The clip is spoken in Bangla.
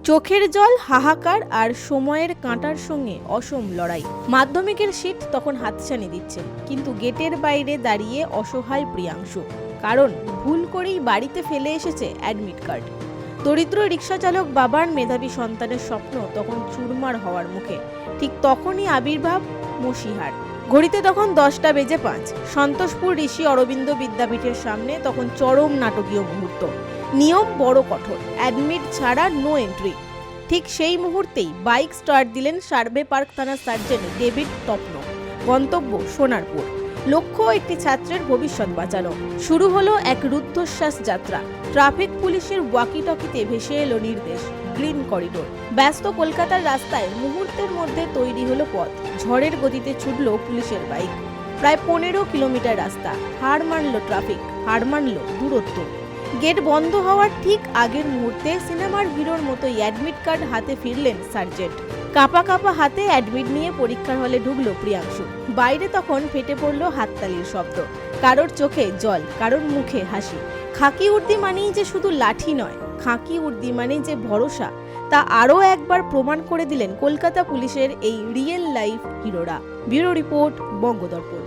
চোখের জল, হাহাকার আর সময়ের কাঁটার সঙ্গে অসম লড়াই। মাধ্যমিকের সিট তখন হাতছানি দিচ্ছেন, কিন্তু গেটের বাইরে দাঁড়িয়ে অসহায় প্রিয়াংশু। কারণ ভুল করেই বাড়িতে ফেলে এসেছে অ্যাডমিট কার্ড। দরিদ্র রিকশা চালক বাবার মেধাবী সন্তানের স্বপ্ন তখন চুরমার হওয়ার মুখে। ঠিক তখনই আবির্ভাব মসিহার। ঘড়িতে তখন 10:05। সন্তোষপুর ঋষি অরবিন্দ বিদ্যাপীঠের সামনে তখন চরম নাটকীয় মুহূর্ত। নিয়ম বড় কঠোর, অ্যাডমিট ছাড়া নো এন্ট্রি। ঠিক সেই মুহূর্তেই বাইক স্টার্ট দিলেন সার্ভে পার্ক থানার সার্জেন্ট ডেভিড তপনো। গন্তব্য সোনারপুর। লক্ষ্য একটি ছাত্রের ভবিষ্যৎ বাঁচানো। শুরু হলো এক রুদ্ধশ্বাস যাত্রা। ট্রাফিক পুলিশের ওয়াকিটকিতে ভেসে এলো নির্দেশ, গ্রিন করিডোর। ব্যস্ত কলকাতার রাস্তায় মুহূর্তের মধ্যে তৈরি হলো পথ। ঝড়ের গতিতে ছুটল পুলিশের বাইক। প্রায় 15 কিলোমিটার রাস্তা। হার মানল ট্রাফিক, হার মানল দূরত্ব। গেট বন্ধ হওয়ার ঠিক আগের মুহূর্তে সিনেমার হিরোর মতোই অ্যাডমিট কার্ড হাতে ফিরলেন সার্জেন্ট। কাঁপা কাঁপা হাতে অ্যাডমিট নিয়ে পরীক্ষার হলে ঢুকলো প্রিয়াংশু। বাইরে তখন ফেটে পড়লো হাততালির শব্দ। কারোর চোখে জল, কারোর মুখে হাসি। খাকি উর্দি মানেই যে শুধু লাঠি নয়, খাকি উর্দি মানেই যে ভরসা, তা আরও একবার প্রমাণ করে দিলেন কলকাতা পুলিশের এই রিয়েল লাইফ হিরোরা। Bureau report, বঙ্গদর্পণ।